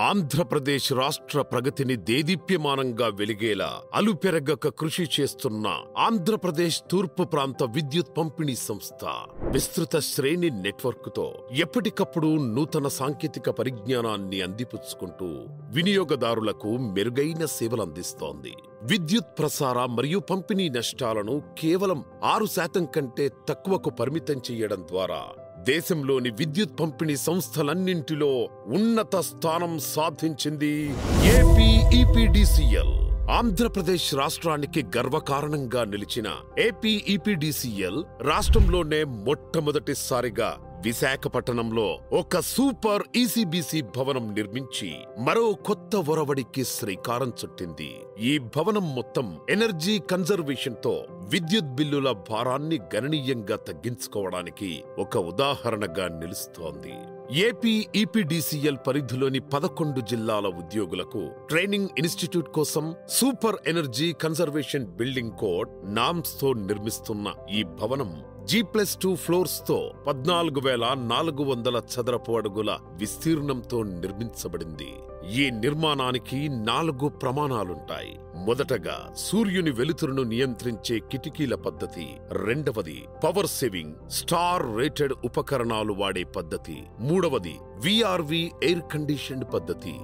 ఆంధ్రప్రదేశ్ రాష్ట్ర ప్రగతిని దేదీప్యమానంగా వెలిగేలా అలుపెరగక కృషి చేస్తున్న ఆంధ్రప్రదేశ్ తూర్పు ప్రాంత విద్యుత్ పంపిణీ సంస్థ విస్తృత శ్రేణి నెట్వర్క్తో ఎప్పటికప్పుడు నూతన సాంకేతిక పరిజ్ఞానాన్ని అందిపుచ్చుకుంటూ వినియోగదారులకు మెరుగైన సేవలందిస్తోంది. విద్యుత్ ప్రసార మరియు పంపిణీ నష్టాలను కేవలం 6% కంటే తక్కువకు పరిమితం చేయడం ద్వారా దేశంలోని విద్యుత్ పంపిణీ సంస్థలన్నింటిలో ఉన్నత స్థానం సాధించింది ఏపీ ఈపీడీసీఎల్. ఆంధ్రప్రదేశ్ రాష్ట్రానికి గర్వకారణంగా నిలిచిన ఏపీ ఈపీడీసీఎల్ రాష్ట్రంలోనే మొట్టమొదటిసారిగా విశాఖపట్నంలో ఒక సూపర్ ఈసీబీసీ భవనం నిర్మించి మరో కొత్త ఒరవడికి శ్రీకారం చుట్టింది. ఈ భవనం మొత్తం ఎనర్జీ కన్జర్వేషన్ తో విద్యుత్ బిల్లుల భారాన్ని గణనీయంగా తగ్గించుకోవడానికి ఒక ఉదాహరణగా నిలుస్తోంది. ఏపీ ఈపీడీసీఎల్ పరిధిలోని 11 జిల్లాల ఉద్యోగులకు ట్రైనింగ్ ఇన్స్టిట్యూట్ కోసం super energy conservation building code norms తో నిర్మిస్తున్న ఈ భవనం G+2 ఫ్లోర్స్ తో 14,400 చదరపు అడుగుల విస్తీర్ణంతో నిర్మించబడింది. ఈ నిర్మాణానికి 4 ప్రమాణాలుంటాయి. మొదటగా సూర్యుని వెలుతురును నియంత్రించే కిటికీల పద్ధతి, రెండవది పవర్ సేవింగ్ స్టార్ రేటెడ్ ఉపకరణాలు వాడే పద్ధతి, మూడవది విఆర్వి ఎయిర్ కండిషన్డ్ పద్ధతి,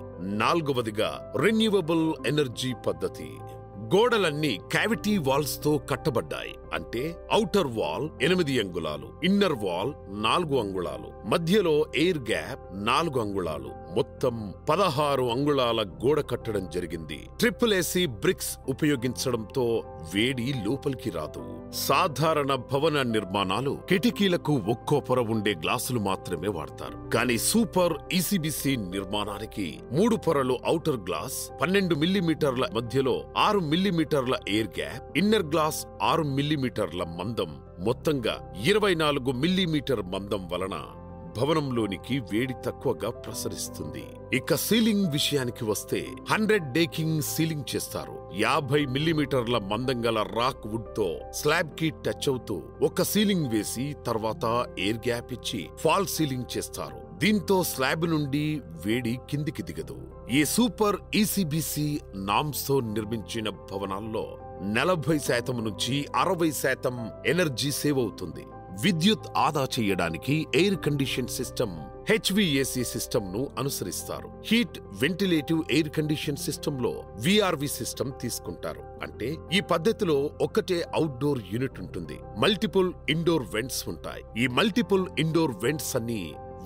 నాల్గవదిగా రెన్యూవబుల్ ఎనర్జీ పద్ధతి. గోడలన్నీ క్యావిటీ వాల్స్ తో కట్టబడ్డాయి. అంటే ఔటర్ వాల్ 8 అంగుళాలు, ఇన్నర్ వాల్ 4 అంగుళాలు, మధ్యలో ఎయిర్ గ్యాప్ 4 అంగుళాలు, మొత్తం 16 అంగుళాల గోడ కట్టడం జరిగింది. ట్రిపుల్ ఏసీ బ్రిక్స్ ఉపయోగించడంతో వేడి లోపలికి రాదు. సాధారణ భవన నిర్మాణాలు కిటికీలకు ఒక్కో పొర ఉండే గ్లాసులు మాత్రమే వాడతారు. కానీ సూపర్ ఈసీబీసీ నిర్మాణానికి 3 పొరలు ఔటర్ గ్లాస్, 12 మిల్లీమీటర్ల మధ్యలో 6 మిల్లీమీటర్ల ఎయిర్ గ్యాప్, ఇన్నర్ గ్లాస్ 6 మిల్లీమీటర్ల మందం, మొత్తంగా 24 మిల్లీమీటర్ మందం వలన భవనంలోనికి వేడి తక్కువగా ప్రసరిస్తుంది. ఇక సీలింగ్ విషయానికి వస్తే 100 డేకింగ్ సీలింగ్ చేస్తారు. 50 మిల్లీమీటర్ల మందం గల రాక్ వుడ్ తో స్లాబ్ కి టచ్ అవుతూ ఒక సీలింగ్ వేసి తర్వాత ఎయిర్ గ్యాప్ ఇచ్చి ఫాల్ సీలింగ్ చేస్తారు. దీంతో స్లాబ్ నుండి వేడి కిందికి దిగదు. ఈ సూపర్ ఈసీబీసీ నామ్స్ తో నిర్మించిన భవనాల్లో 40% నుంచి 60% ఎనర్జీ సేవ్ అవుతుంది. విద్యుత్ ఆదా చేయడానికి air condition system HVAC system ను అనుసరిస్తారు. హీట్ వెంటిలేటివ్ ఎయిర్ కండిషన్ సిస్టమ్ లో విఆర్వి సిస్టమ్ తీసుకుంటారు. అంటే ఈ పద్ధతిలో ఒక్కటే అవుట్డోర్ యూనిట్ ఉంటుంది. మల్టిపుల్ ఇండోర్ వెంట్స్ ఉంటాయి. ఈ మల్టిపుల్ ఇండోర్ వెంట్స్ అన్ని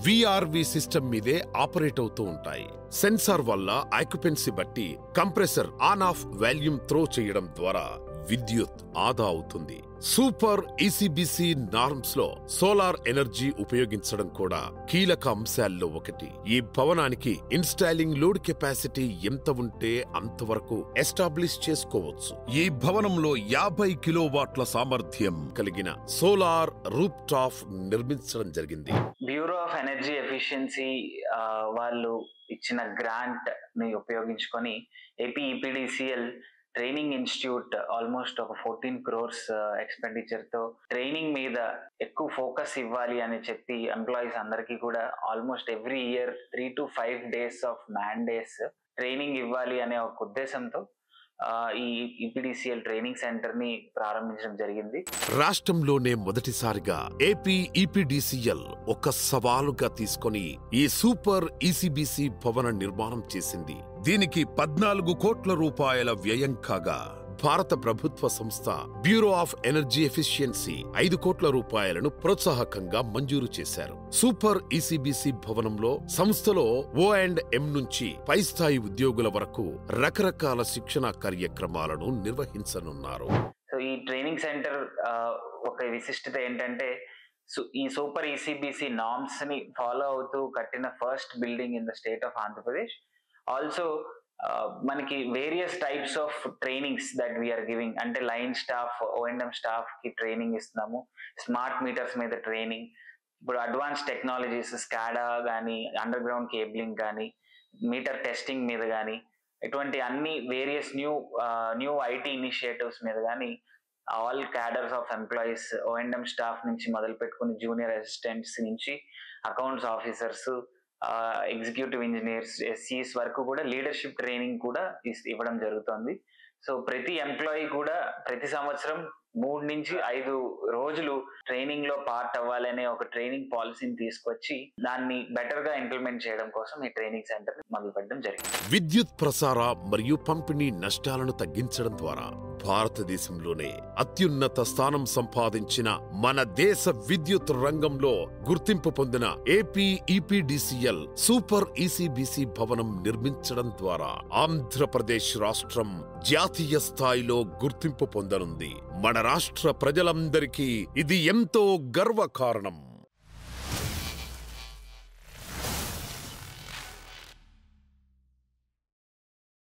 విఆర్వి సిస్టమ్ మీదే ఆపరేట్ అవుతూ ఉంటాయి. సెన్సార్ వల్ల ఆక్యుపెన్సీ బట్టి compressor on off volume throw చేయడం ద్వారా విద్యుత్ ఆదా అవుతుంది. సూపర్ ఈసీబీసీ నార్మ్స్ లో సోలార్ ఎనర్జీ ఉపయోగించడం కూడా కీలక అంశాల్లో ఒకటి. ఈ భవనానికి ఇన్స్టాలింగ్ లోడ్ కెపాసిటీ ఎంత ఉంటే అంతవరకు ఎస్టాబ్లిష్ చేసుకోవచ్చు. ఈ భవనంలో 50 కిలోవాట్ల సామర్థ్యం కలిగిన సోలార్ రూప్ టాప్ నిర్మించడం జరిగింది. బ్యూరో ఆఫ్ ఎనర్జీ ఎఫిషియన్సీ వాళ్ళు ఇచ్చిన గ్రాంట్ ని ఉపయోగించుకొని AP EPDCL training institute almost ఒక 14 crores ఎక్స్పెండిచర్ తో ట్రైనింగ్ మీద ఎక్కువ ఫోకస్ ఇవ్వాలి అని చెప్పి ఎంప్లాయీస్ అందరికీ కూడా almost every year 3 to 5 days of man days training ఇవ్వాలి అనే ఒక ఉద్దేశంతో ఈ ఈపీడీసీఎల్ ట్రైనింగ్ సెంటర్ ని ప్రారంభించడం జరిగింది. రాష్ట్రంలోనే మొదటిసారిగా ఏపీ ఈపీడీసీఎల్ ఒక సవాలుగా తీసుకొని ఈ సూపర్ ఈసీబీసీ భవన నిర్మాణం చేసింది. దీనికి 14 కోట్ల రూపాయల వ్యయం కాగా భారత ప్రభుత్వ సంస్థ బ్యూరో ఆఫ్ ఎనర్జీ ఎఫిషియన్సీ 5 కోట్ల రూపాయలను ప్రోత్సాహకంగా మంజూరు చేశారు. సూపర్ ఈసీబీసీ భవనంలో సంస్థలో O&M నుంచి పై స్థాయి ఉద్యోగుల వరకు రకరకాల శిక్షణ కార్యక్రమాలను నిర్వహించనున్నారు. సో ఈ ట్రైనింగ్ సెంటర్ ఒక విశిష్టత ఏంటంటే ఈ సూపర్ ఈసీబీసీ నార్మ్స్ ని ఫాలో అవుతూ కట్టిన first building in the state of Andhra Pradesh. Also మనకి various types of trainings that we are giving. అంటే లైన్ స్టాఫ్, O&M స్టాఫ్ కి ట్రైనింగ్ ఇస్తున్నాము. స్మార్ట్ మీటర్స్ మీద ట్రైనింగ్, ఇప్పుడు అడ్వాన్స్ టెక్నాలజీస్ స్కాడా కానీ, అండర్ గ్రౌండ్ కేబులింగ్ కానీ, మీటర్ టెస్టింగ్ మీద కానీ, ఇటువంటి అన్ని వేరియస్ న్యూ ఐటీ ఇనిషియేటివ్స్ మీద కానీ all cadres of employees, O&M staff నుంచి మొదలు పెట్టుకుని జూనియర్ అసిస్టెంట్స్ నుంచి అకౌంట్స్ ఆఫీసర్స్, ఎగ్జిక్యూటివ్ ఇంజనీర్స్, ఎస్సీస్ వరకు కూడా లీడర్షిప్ ట్రైనింగ్ కూడా ఇవ్వడం జరుగుతుంది. సో ప్రతి ఎంప్లాయీ కూడా ప్రతి సంవత్సరం 3 నుంచి 5 రోజులు ట్రైనింగ్ లో పార్ట్ అవ్వాలనే ఒక ట్రైనింగ్ పాలసీని తీసుకొచ్చి దాన్ని బెటర్ గా ఇంప్లిమెంట్ చేయడం కోసం ఈ ట్రైనింగ్ సెంటర్ మొదలు పెట్టడం జరిగింది. విద్యుత్ ప్రసార మరియు పంపిణీ నష్టాలను తగ్గించడం ద్వారా భారతదేశంలోనే అత్యున్నత స్థానం సంపాదించిన మన దేశ విద్యుత్ రంగంలో గుర్తింపు పొందిన ఏపీ ఈపీడీసీఎల్ సూపర్ ఈసీబీసీ భవనం నిర్మించడం ద్వారా ఆంధ్రప్రదేశ్ రాష్ట్రం జాతీయ స్థాయిలో గుర్తింపు పొందనుంది. మన రాష్ట్ర ప్రజలందరికీ ఇది ఎంతో గర్వకారణం.